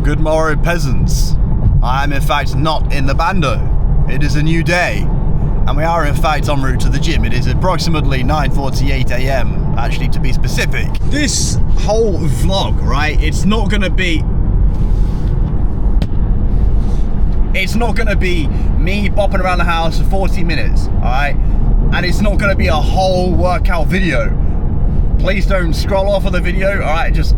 Good morrow, peasants. I am in fact not in the bando. It is a new day, and we are in fact en route to the gym. It is approximately 9:48 AM, actually to be specific. This whole vlog, right, it's not gonna be me bopping around the house for 40 minutes, alright? And it's not gonna be a whole workout video. Please don't scroll off of the video, alright? Just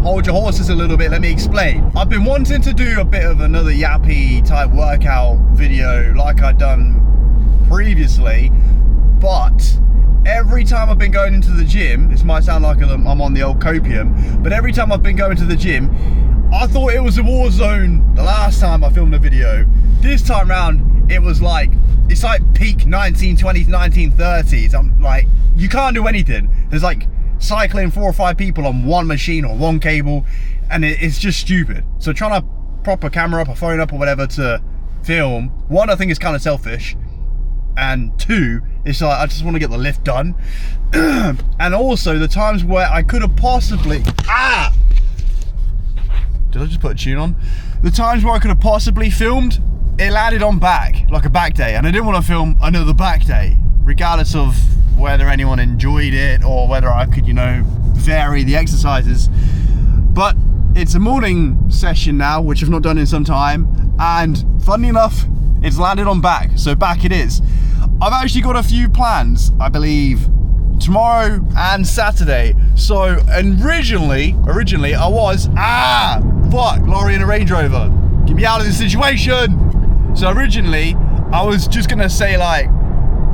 hold your horses a little bit, let me explain. I've been wanting to do a bit of another yappy type workout video like I'd done previously, but every time I've been going into the gym, this might sound like I'm on the old copium, but every time I've been going to the gym, I thought it was a war zone the last time I filmed a video. This time round, it's like peak 1920s, 1930s. I'm like, you can't do anything. There's like cycling 4 or 5 people on one machine or one cable, and it's just stupid. So trying to prop a camera up, a phone up or whatever to film, one, I think it's kind of selfish, and two, it's like I just want to get the lift done. And also the times where I could have possibly did I just put a tune on? The times where I could have possibly filmed, it landed on back, like a back day, and I didn't want to film another back day, regardless of whether anyone enjoyed it or whether I could, you know, vary the exercises. But it's a morning session now, which I've not done in some time, and funny enough, it's landed on back, so back it is. I've actually got a few plans, I believe, tomorrow and Saturday. So originally I was, lorry and a Range Rover, get me out of this situation. So originally, I was just gonna say like,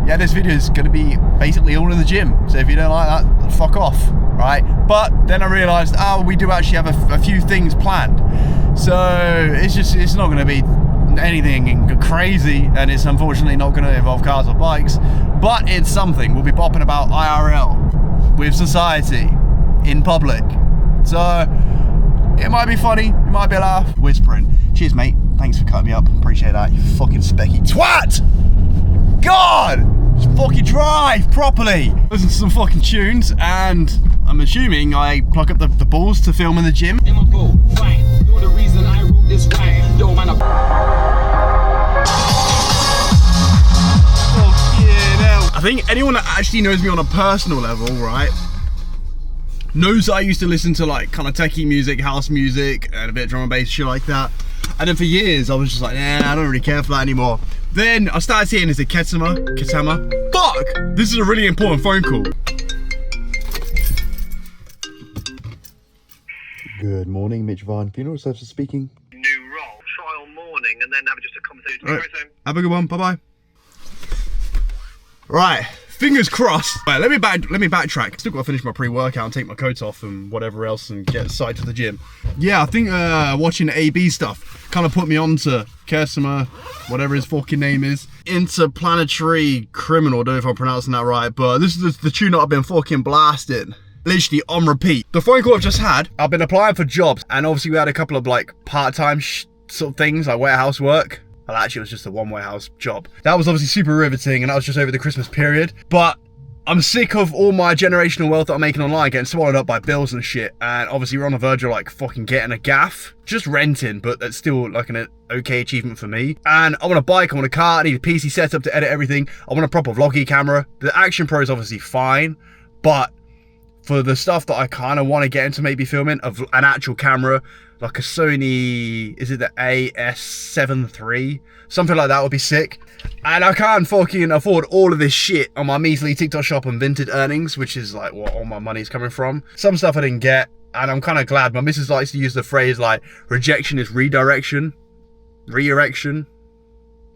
yeah, this video is gonna be basically all in the gym. So if you don't like that, fuck off, right? But then I realized, we do actually have a few things planned. So it's not gonna be anything crazy, and it's unfortunately not gonna involve cars or bikes, but it's something. We'll be bopping about IRL with society in public. So it might be funny, it might be a laugh. Whispering. Cheers, mate. Thanks for cutting me up. Appreciate that, you fucking specky twat! God! Just fucking drive properly! Listen to some fucking tunes, and I'm assuming I pluck up the balls to film in the gym. In my boat, fine. You're the reason I wrote this rhyme. Yo, man, I think anyone that actually knows me on a personal level, right, knows that I used to listen to like kind of techie music, house music, and a bit of drum and bass, shit like that. And then for years I was just like, I don't really care for that anymore. Then I started seeing this Ketama. Fuck! This is a really important phone call. Good morning, Mitch Van Funeral Services speaking. New role, trial morning, and then have just a conversation. Right. Have a good one, bye-bye. Right, fingers crossed. Right, let me backtrack. Still gotta finish my pre-workout and take my coat off and whatever else and get started to the gym. Yeah, I think watching AB stuff kind of put me on to Kesima, whatever his fucking name is. Interplanetary Criminal, don't know if I'm pronouncing that right, but this is the tune that I've been fucking blasting. Literally on repeat. The phone call I've just had, I've been applying for jobs, and obviously we had a couple of like part-time sort of things, like warehouse work. Well, actually it was just a one warehouse job. That was obviously super riveting, and that was just over the Christmas period. But I'm sick of all my generational wealth that I'm making online getting swallowed up by bills and shit, and obviously we're on the verge of like fucking getting a gaff. Just renting, but that's still like an okay achievement for me. And I want a bike, I want a car, I need a PC setup to edit everything. I want a proper vloggy camera. The Action Pro is obviously fine, but for the stuff that I kind of want to get into maybe filming, of an actual camera, like a Sony, is it the AS7 III? Something like that would be sick. And I can't fucking afford all of this shit on my measly TikTok shop and Vinted earnings, which is like what all my money's coming from. Some stuff I didn't get, and I'm kind of glad. My missus likes to use the phrase like, rejection is redirection, re-erection,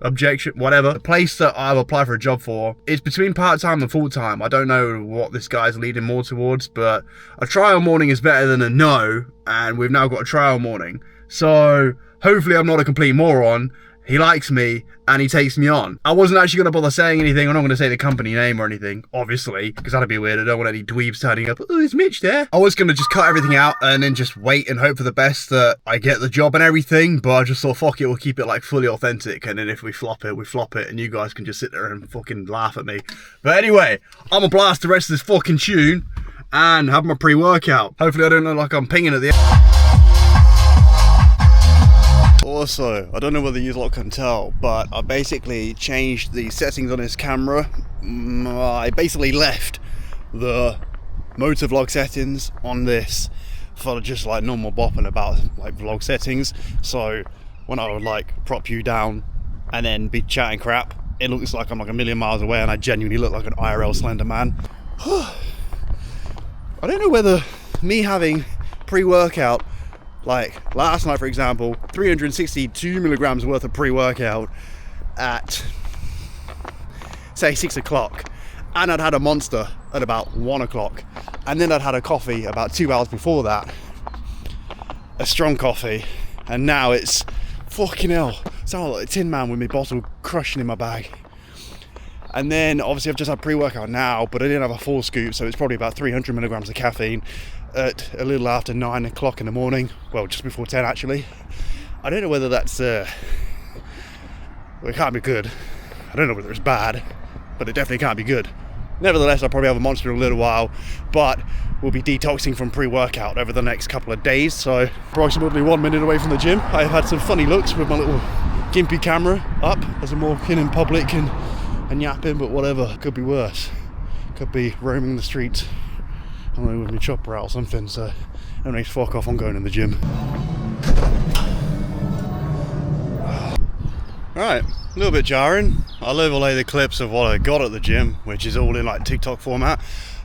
objection, whatever. The place that I've applied for a job for, it's between part-time and full-time. I don't know what this guy's leading more towards, but a trial morning is better than a no, and we've now got a trial morning. So hopefully I'm not a complete moron. He likes me and he takes me on. I wasn't actually going to bother saying anything. I'm not going to say the company name or anything, obviously, because that'd be weird. I don't want any dweebs turning up. Oh, there's Mitch there. I was going to just cut everything out and then just wait and hope for the best that I get the job and everything. But I just thought, fuck it, we'll keep it like fully authentic. And then if we flop it, we flop it. And you guys can just sit there and fucking laugh at me. But anyway, I'm going to blast the rest of this fucking tune and have my pre-workout. Hopefully I don't look like I'm pinging at the end. Also, I don't know whether you lot can tell, but I basically changed the settings on this camera. I basically left the Moto vlog settings on this for just like normal bopping about like vlog settings. So when I would like prop you down and then be chatting crap, it looks like I'm like a million miles away and I genuinely look like an IRL slender man. I don't know whether me having pre-workout, like last night for example, 362 milligrams worth of pre-workout at say 6 o'clock, and I'd had a Monster at about 1 o'clock, and then I'd had a coffee about 2 hours before that, a strong coffee, and now it's fucking hell, sound like a Tin Man with my bottle crushing in my bag. And then obviously I've just had pre-workout now, but I didn't have a full scoop, so it's probably about 300 milligrams of caffeine at a little after 9 o'clock in the morning. Well, just before 10 actually. I don't know whether that's, well, it can't be good. I don't know whether it's bad, but it definitely can't be good. Nevertheless, I'll probably have a Monster in a little while, but we'll be detoxing from pre-workout over the next couple of days. So approximately 1 minute away from the gym. I've had some funny looks with my little gimpy camera up as I'm walking in public and yapping, but whatever, could be worse. Could be roaming the streets, I don't know, with my chopper out or something. So anyway, fuck off, I'm going in the gym. Right, a little bit jarring. I'll overlay the clips of what I got at the gym, which is all in like TikTok format,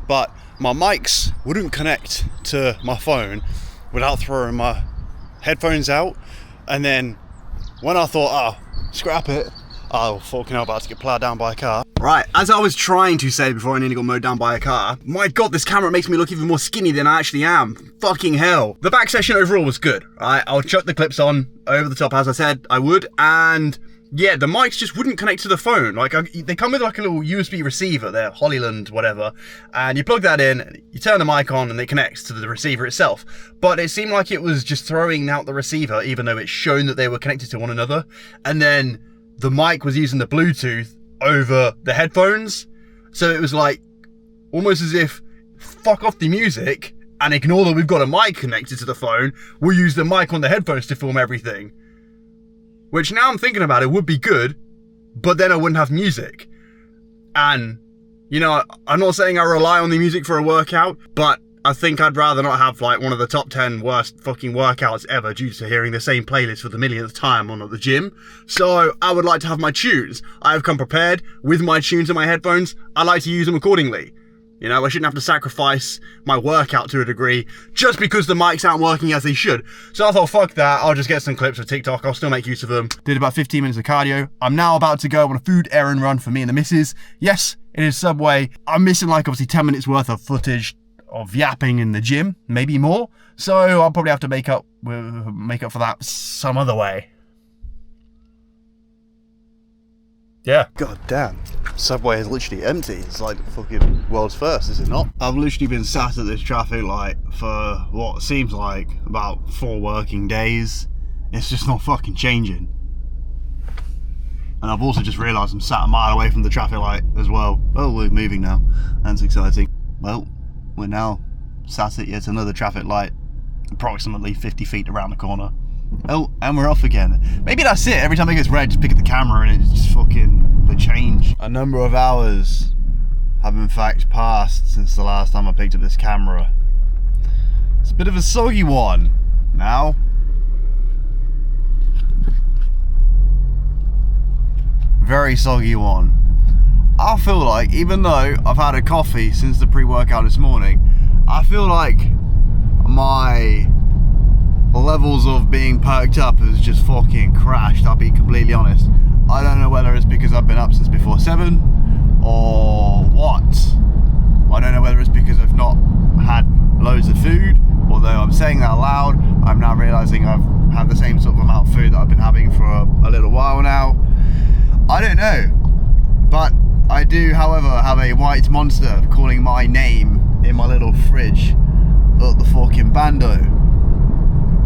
but my mics wouldn't connect to my phone without throwing my headphones out. And then when I thought, oh, scrap it, oh fucking hell, about to get plowed down by a car. Right, as I was trying to say before I nearly got mowed down by a car, my god, this camera makes me look even more skinny than I actually am. Fucking hell. The back session overall was good, right? I'll chuck the clips on over the top as I said I would, and yeah, the mics just wouldn't connect to the phone. Like, they come with like a little USB receiver, they're Hollyland, whatever, and you plug that in, you turn the mic on and it connects to the receiver itself. But it seemed like it was just throwing out the receiver, even though it's shown that they were connected to one another. And then the mic was using the Bluetooth over the headphones. So it was like, almost as if, fuck off the music and ignore that we've got a mic connected to the phone, we'll use the mic on the headphones to film everything. Which now I'm thinking about it would be good, but then I wouldn't have music. And, you know, I'm not saying I rely on the music for a workout, but I think I'd rather not have like one of the top 10 worst fucking workouts ever due to hearing the same playlist for the millionth time on at the gym. So I would like to have my tunes. I have come prepared with my tunes and my headphones. I like to use them accordingly. You know, I shouldn't have to sacrifice my workout to a degree just because the mics aren't working as they should. So I thought, fuck that, I'll just get some clips of TikTok, I'll still make use of them. Did about 15 minutes of cardio. I'm now about to go on a food errand run for me and the missus. Yes, it is Subway. I'm missing like obviously 10 minutes worth of footage of yapping in the gym, maybe more. So I'll probably have to make up for that some other way. Yeah. God damn. Subway is literally empty. It's like the fucking world's first, is it not? I've literally been sat at this traffic light for what seems like about 4 working days. It's just not fucking changing. And I've also just realised I'm sat a mile away from the traffic light as well. Oh, we're moving now. That's exciting. Well, we're now sat at yet another traffic light, approximately 50 feet around the corner. Oh, and we're off again. Maybe that's it. Every time it gets red, just pick up the camera and it's just fucking the change. A number of hours have in fact passed since the last time I picked up this camera. It's a bit of a soggy one now. Very soggy one. I feel like, even though I've had a coffee since the pre-workout this morning, I feel like my levels of being perked up has just fucking crashed, I'll be completely honest. I don't know whether it's because I've been up since before 7 or what. I don't know whether it's because I've not had loads of food, although I'm saying that loud, I'm now realising I've had the same sort of amount of food that I've been having for a little while now. I don't know, but I do, however, have a white monster calling my name in my little fridge at the fucking bando.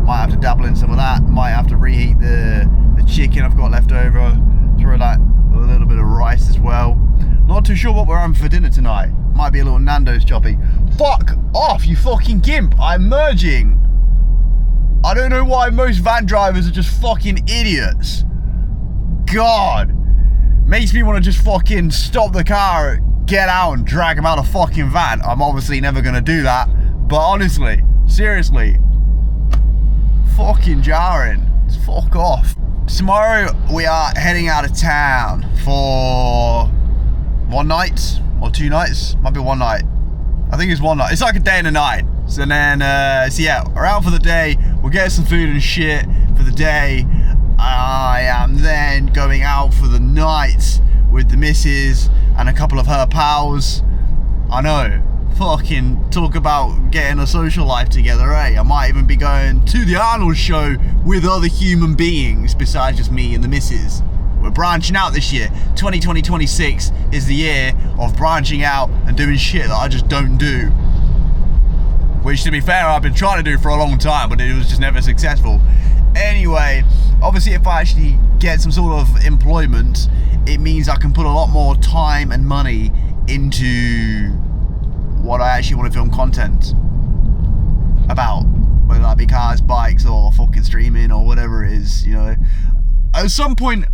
Might have to dabble in some of that, might have to reheat the chicken I've got left over, throw that a little bit of rice as well. Not too sure what we're having for dinner tonight. Might be a little Nando's choppy. Fuck off, you fucking gimp, I'm merging. I don't know why most van drivers are just fucking idiots. God. Makes me want to just fucking stop the car, get out and drag him out of fucking van. I'm obviously never going to do that. But honestly, seriously, fucking jarring. Just fuck off. Tomorrow we are heading out of town for 1 night or 2 nights. Might be 1 night. I think it's 1 night. It's like a day and a night. So then, so yeah, we're out for the day. We'll get some food and shit for the day. I am then going out for the night with the missus and a couple of her pals. I know, fucking talk about getting a social life together, eh? I might even be going to the Arnold show with other human beings besides just me and the missus. We're branching out this year. 2020-26 is the year of branching out and doing shit that I just don't do. Which, to be fair, I've been trying to do for a long time, but it was just never successful. Anyway, obviously if I actually get some sort of employment, it means I can put a lot more time and money into what I actually want to film content about. Whether that be cars, bikes, or fucking streaming, or whatever it is, you know. At some point,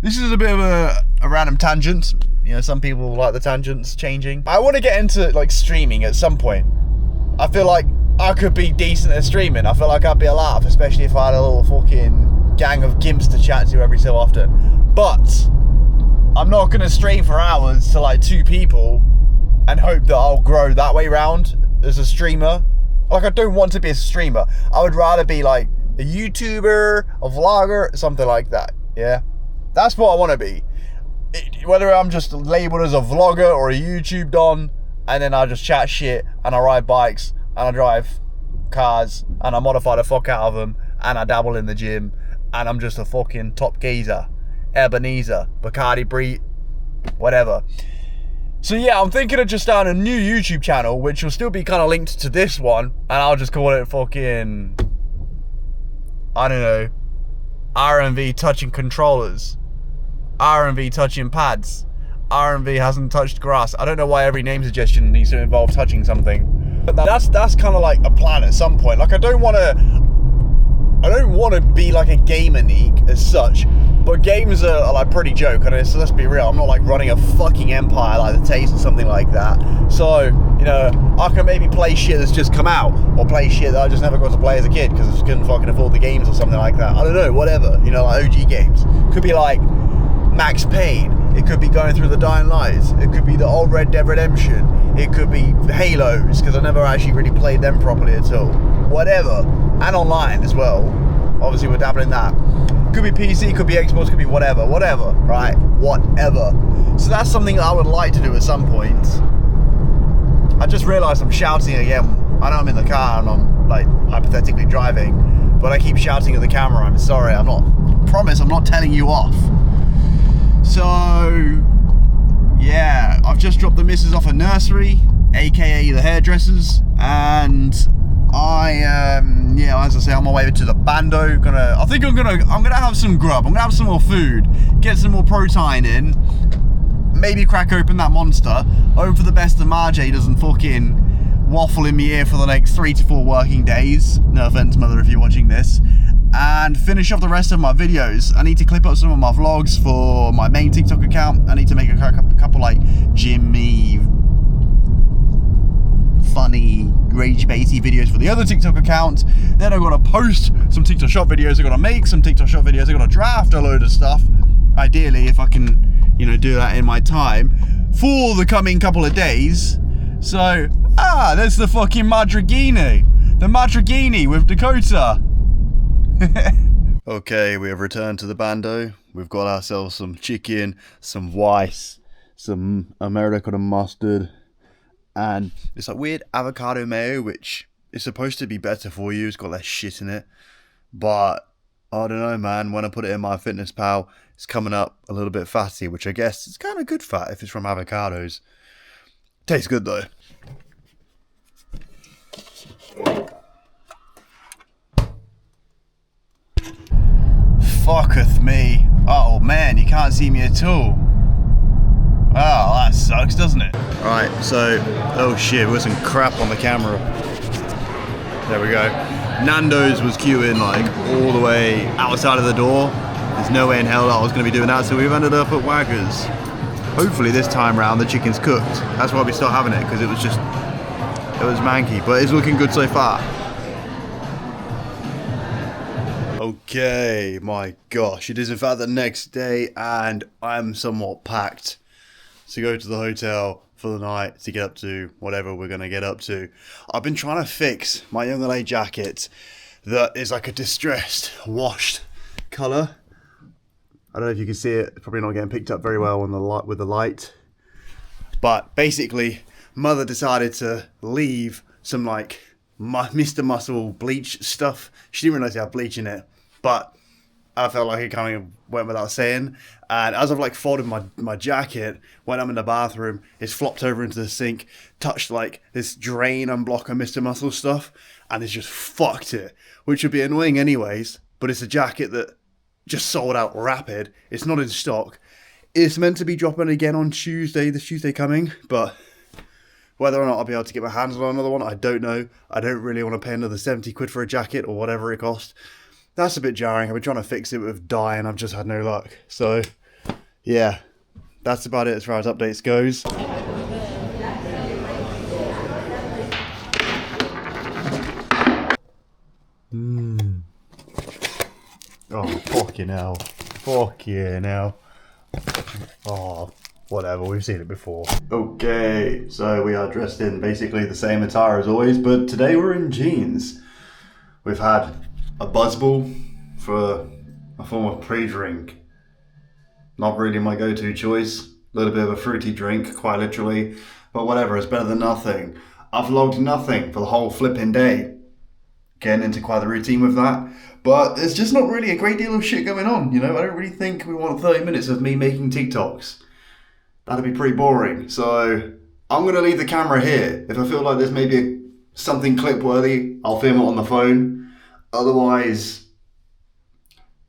this is a bit of a random tangent. You know, some people like the tangents changing. I want to get into, like, streaming at some point. I feel like I could be decent at streaming. I feel like I'd be a laugh, especially if I had a little fucking gang of gimps to chat to every so often. But I'm not going to stream for hours to like 2 people and hope that I'll grow that way round as a streamer. Like, I don't want to be a streamer. I would rather be like a YouTuber, a vlogger, something like that. Yeah, that's what I want to be. Whether I'm just labeled as a vlogger or a YouTube don, and then I just chat shit, and I ride bikes, and I drive cars, and I modify the fuck out of them, and I dabble in the gym, and I'm just a fucking top geezer, Ebenezer, Bacardi Brie, whatever. So yeah, I'm thinking of just starting a new YouTube channel, which will still be kind of linked to this one, and I'll just call it fucking, I don't know, R&V touching controllers, R&V touching pads, R&V hasn't touched grass. I don't know why every name suggestion needs to involve touching something. But that's kind of like a plan at some point. Like, I don't want to be like a gamer geek as such, but games are like pretty joke. And so let's be real, I'm not like running a fucking empire like the Taste or something like that. So, you know, I can maybe play shit that's just come out, or play shit that I just never got to play as a kid because I just couldn't fucking afford the games or something like that. I don't know, whatever. You know, like OG games. Could be like Max Payne. It could be going through the Dying Lights. It could be the old Red Dead Redemption. It could be Halos, because I never actually really played them properly at all. Whatever. And online as well. Obviously we're dabbling in that. Could be PC, could be Xbox, could be whatever. Whatever, right? Whatever. So that's something that I would like to do at some point. I just realised I'm shouting again. I know I'm in the car and I'm like hypothetically driving, but I keep shouting at the camera. I'm sorry, promise I'm not telling you off. So, yeah, I've just dropped the missus off at nursery, aka the hairdressers, and yeah, as I say, on my way to the bando. I think I'm gonna have some grub. I'm gonna have some more food, get some more protein in, maybe crack open that monster. Hope for the best that Marjay doesn't fucking waffle in my ear for the next 3 to 4 working days. No offense, mother, if you're watching this. And finish off the rest of my videos. I need to clip up some of my vlogs for my main TikTok account. I need to make a couple like Jimmy, funny, rage-baity videos for the other TikTok account. Then I've got to post some TikTok shop videos. I've got to make some TikTok shop videos. I've got to draft a load of stuff. Ideally, if I can, you know, do that in my time for the coming couple of days. So, there's the fucking Madraghini. The Madraghini with Dakota. Okay, we have returned to the bando. We've got ourselves some chicken, some rice, some American mustard, and it's like weird avocado mayo, which is supposed to be better for you. It's got less shit in it, but I don't know, man. When I put it in my Fitness Pal, it's coming up a little bit fatty, which I guess is kind of good fat if it's from avocados. Tastes good though. Fucketh me. Oh man, you can't see me at all. Oh, that sucks, doesn't it? Right, so, oh shit, there's some crap on the camera. There we go. Nando's was queuing like all the way outside of the door. There's no way in hell that I was going to be doing that, so we've ended up at Wagger's. Hopefully this time round the chicken's cooked. That's why we still having it, because it was manky, but it's looking good so far. Okay, my gosh, it is in fact the next day and I'm somewhat packed to go to the hotel for the night to get up to whatever we're going to get up to. I've been trying to fix my young LA jacket that is like a distressed, washed colour. I don't know if you can see it, probably not getting picked up very well on the light with the light. But basically, mother decided to leave some like Mr. Muscle bleach stuff. She didn't realise it had bleach in it, but I felt like it kind of went without saying. And as I've like folded my jacket, when I'm in the bathroom, it's flopped over into the sink, touched like this drain unblocker Mr. Muscle stuff, and it's just fucked it. Which would be annoying anyways, but it's a jacket that just sold out rapid. It's not in stock. It's meant to be dropping again on Tuesday, this Tuesday coming, but whether or not I'll be able to get my hands on another one, I don't know. I don't really want to pay another 70 quid for a jacket or whatever it cost. That's a bit jarring. I've been trying to fix it with dye and I've just had no luck. So, yeah, that's about it as far as updates goes. Oh, fucking hell. Fucking hell. Oh, whatever, we've seen it before. Okay, so we are dressed in basically the same attire as always, but today we're in jeans. We've had a buzzball for a form of pre-drink. Not really my go-to choice. A little bit of a fruity drink, quite literally. But whatever, it's better than nothing. I've vlogged nothing for the whole flipping day. Getting into quite the routine with that. But there's just not really a great deal of shit going on, you know? I don't really think we want 30 minutes of me making TikToks. That'd be pretty boring. So I'm going to leave the camera here. If I feel like there's maybe something clip-worthy, I'll film it on the phone. Otherwise,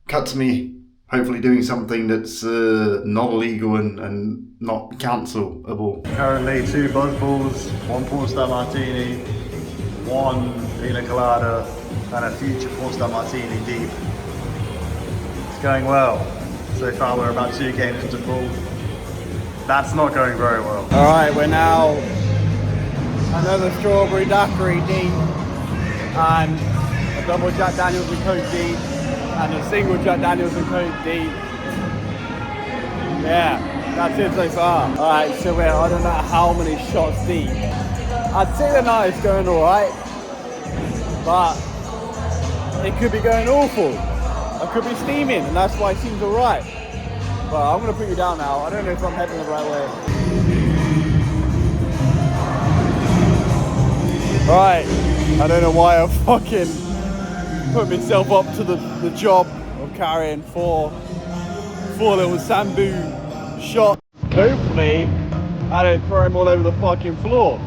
cut to me hopefully doing something that's not illegal and not cancelable. Currently 2 buzzballs, 1 pornstar martini, 1 pina colada, and a future pornstar martini deep. It's going well. So far we're about 2 games into full. That's not going very well. Alright, we're now another strawberry daiquiri deep and a double Jack Daniels and Coke deep and a single Jack Daniels and Coke deep. Yeah, that's it so far. Alright, so we're I don't know how many shots deep. I'd say the night is going alright, but it could be going awful. I could be steaming, and that's why it seems alright. But I'm gonna put you down now. I don't know if I'm heading the right way. Right, I don't know why I fucking put myself up to the job of carrying four little Sambu shots. Hopefully, I don't throw them all over the fucking floor.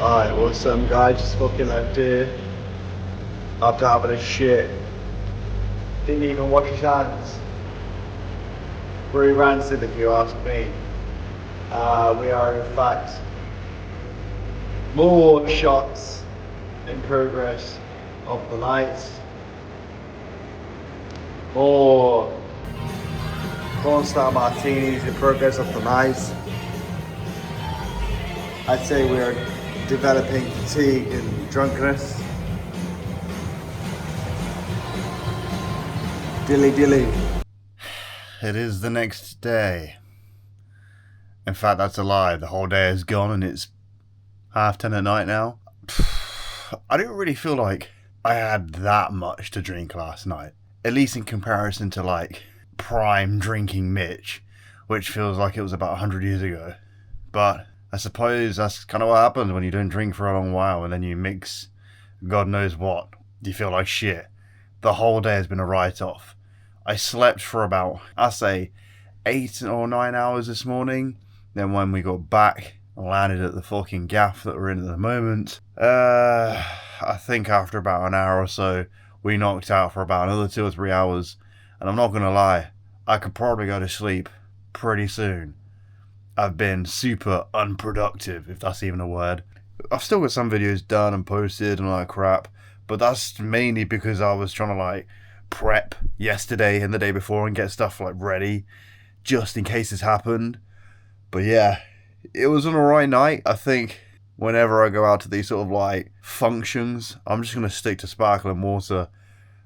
Alright, well, some guy just fucking left here after having a shit. Didn't even wash his hands. Pretty rancid if you ask me. We are in fact more shots in progress of the night. More pornstar martinis in progress of the night. I'd say we are developing fatigue and drunkenness. Dilly dilly. It is the next day. In fact, that's a lie. The whole day is gone and it's 10:30 at night now. I don't really feel like I had that much to drink last night. At least in comparison to like prime drinking Mitch, which feels like it was about 100 years ago. But I suppose that's kind of what happens when you don't drink for a long while and then you mix God knows what. You feel like shit. The whole day has been a write-off. I slept for about, I say, 8 or 9 hours this morning. Then when we got back, I landed at the fucking gaff that we're in at the moment. I think after about an hour or so, we knocked out for about another 2 or 3 hours. And I'm not going to lie, I could probably go to sleep pretty soon. I've been super unproductive, if that's even a word. I've still got some videos done and posted and all that crap, but that's mainly because I was trying to like prep yesterday and the day before and get stuff like ready just in case this happened. But yeah, it was an alright night. I think whenever I go out to these sort of like functions, I'm just going to stick to sparkling water.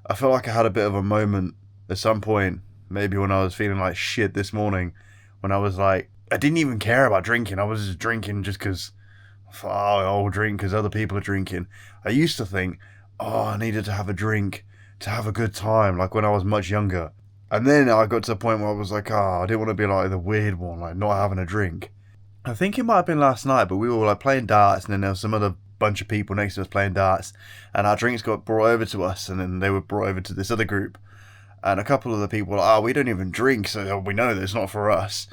I feel like I had a bit of a moment at some point, maybe when I was feeling like shit this morning, when I was like, I didn't even care about drinking. I was just drinking just because, oh, I'll drink because other people are drinking. I used to think, oh, I needed to have a drink to have a good time, like when I was much younger. And then I got to the point where I was like, oh, I didn't want to be like the weird one, like not having a drink. I think it might have been last night, but we were like playing darts, and then there was some other bunch of people next to us playing darts, and our drinks got brought over to us, and then they were brought over to this other group. And a couple of the people were like, oh, we don't even drink, so we know that it's not for us.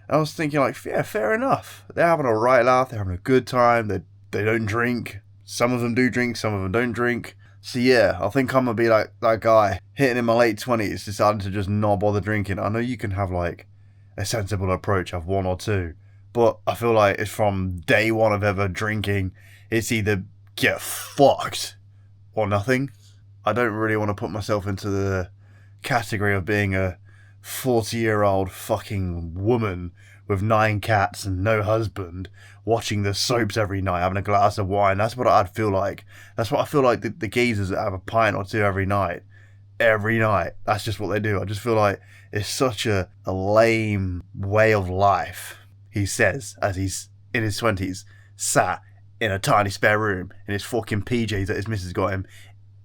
And I was thinking like, yeah, fair enough. They're having a right laugh, they're having a good time, they don't drink. Some of them do drink, some of them don't drink. So yeah, I think I'm going to be like that guy, hitting in my late 20s, deciding to just not bother drinking. I know you can have like a sensible approach, have one or two, but I feel like it's from day one of ever drinking, it's either get fucked or nothing. I don't really want to put myself into the category of being a 40-year-old fucking woman with 9 cats and no husband, watching the soaps every night, having a glass of wine. That's what I'd feel like. That's what I feel like the geezers that have a pint or two every night. Every night. That's just what they do. I just feel like it's such a lame way of life, he says, as he's in his 20s, sat in a tiny spare room in his fucking PJs that his missus got him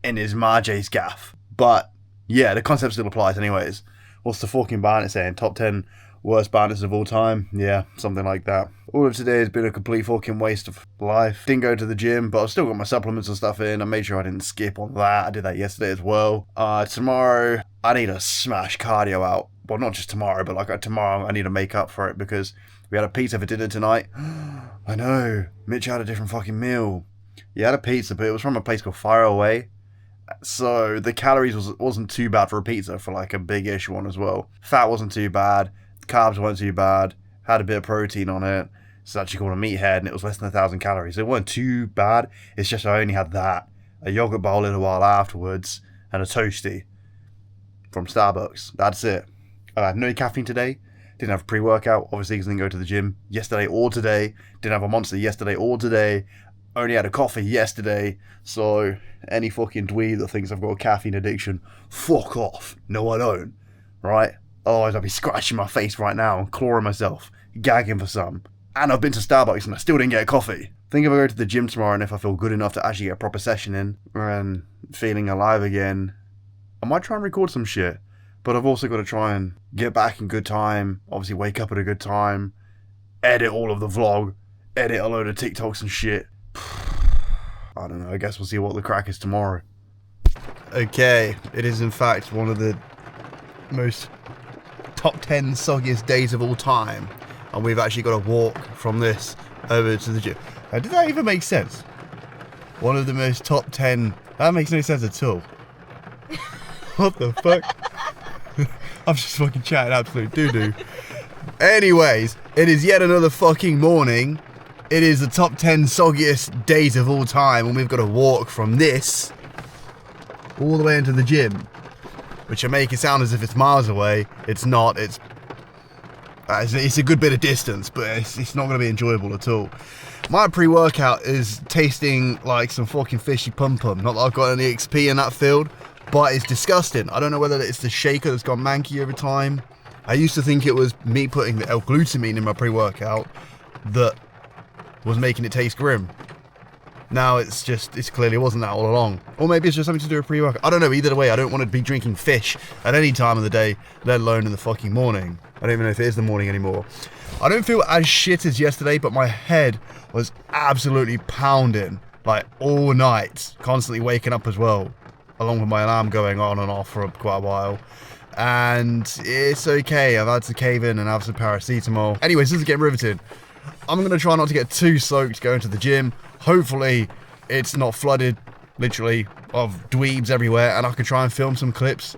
in his Marjay's gaff. But yeah, the concept still applies anyways. What's the fucking bandit saying? Top 10 worst bandits of all time? Yeah, something like that. All of today has been a complete fucking waste of life. Didn't go to the gym, but I've still got my supplements and stuff in. I made sure I didn't skip on that. I did that yesterday as well. Tomorrow, I need to smash cardio out. Well, not just tomorrow, but like tomorrow I need to make up for it because we had a pizza for dinner tonight. I know, Mitch had a different fucking meal. He had a pizza, but it was from a place called Fire Away. So the calories wasn't too bad for a pizza, for like a big-ish one as well. Fat wasn't too bad. Carbs weren't too bad. Had a bit of protein on it. It's actually called a meathead, and it was less than 1,000 calories. It weren't too bad. It's just I only had that, a yogurt bowl a little while afterwards, and a toasty from Starbucks. That's it. I had no caffeine today. Didn't have pre-workout, obviously, because I didn't go to the gym yesterday or today. Didn't have a Monster yesterday or today. Only had a coffee yesterday. So any fucking dweeb that thinks I've got a caffeine addiction, fuck off. No, I don't. Right? Otherwise, I'd be scratching my face right now and clawing myself, gagging for some. And I've been to Starbucks and I still didn't get a coffee. Think if I go to the gym tomorrow and if I feel good enough to actually get a proper session in and feeling alive again, I might try and record some shit. But I've also got to try and get back in good time, obviously wake up at a good time, edit all of the vlog, edit a load of TikToks and shit. I don't know, I guess we'll see what the crack is tomorrow. Okay, it is in fact one of the most top 10 soggiest days of all time. And we've actually got to walk from this over to the gym. Now, did that even make sense? One of the most top 10... That makes no sense at all. What the fuck? I'm just fucking chatting absolute doo-doo. Anyways, it is yet another fucking morning. It is the top 10 soggiest days of all time, and we've got to walk from this all the way into the gym, which I make it sound as if it's miles away. It's not. It's a good bit of distance, but it's not going to be enjoyable at all. My pre-workout is tasting like some fucking fishy pum-pum. Not that I've got any XP in that field, but it's disgusting. I don't know whether it's the shaker that's gone manky over time. I used to think it was me putting the L-glutamine in my pre-workout that was making it taste grim. Now it's clearly wasn't that all along. Or maybe it's just something to do with pre-workout. I don't know, either way, I don't want to be drinking fish at any time of the day, let alone in the fucking morning. I don't even know if it is the morning anymore. I don't feel as shit as yesterday, but my head was absolutely pounding, like all night, constantly waking up as well, along with my alarm going on and off for quite a while. And it's okay, I've had to cave in and have some paracetamol. Anyways, this is getting riveted. I'm going to try not to get too soaked going to the gym. Hopefully it's not flooded, literally, of dweebs everywhere, and I can try and film some clips.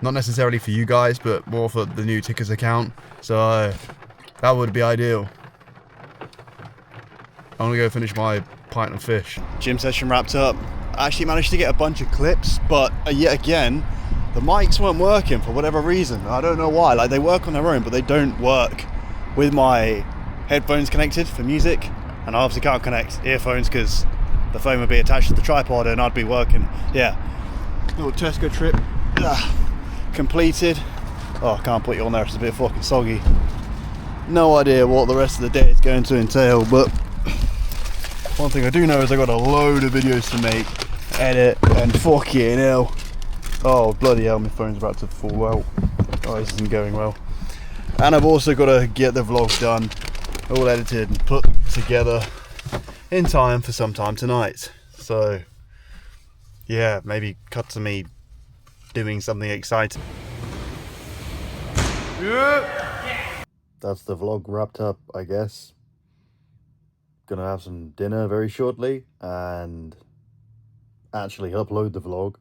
Not necessarily for you guys, but more for the new Tickers account. So that would be ideal. I'm gonna go finish my pint of fish. Gym session wrapped up. I actually managed to get a bunch of clips, but yet again, the mics weren't working for whatever reason. I don't know why. Like, they work on their own, but they don't work with my headphones connected for music. And I obviously can't connect earphones because the phone would be attached to the tripod and I'd be working. Yeah. Little Tesco trip completed. Oh, I can't put you on there, it's a bit fucking soggy. No idea what the rest of the day is going to entail, but one thing I do know is I got a load of videos to make, edit, and fucking hell. Oh, bloody hell, my phone's about to fall out. Oh, this isn't going well. And I've also got to get the vlog done, all edited and put together in time for sometime tonight. So, yeah, maybe cut to me doing something exciting. That's the vlog wrapped up, I guess. Gonna have some dinner very shortly and actually upload the vlog.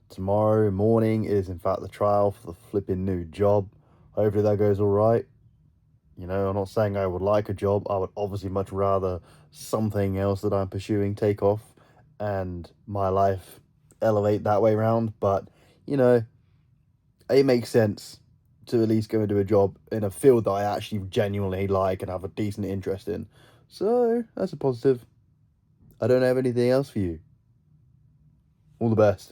Tomorrow morning is in fact the trial for the flipping new job. Hopefully that goes all right. You know, I'm not saying I would like a job. I would obviously much rather something else that I'm pursuing take off and my life elevate that way around. But, you know, it makes sense to at least go into a job in a field that I actually genuinely like and have a decent interest in. So, that's a positive. I don't have anything else for you. All the best.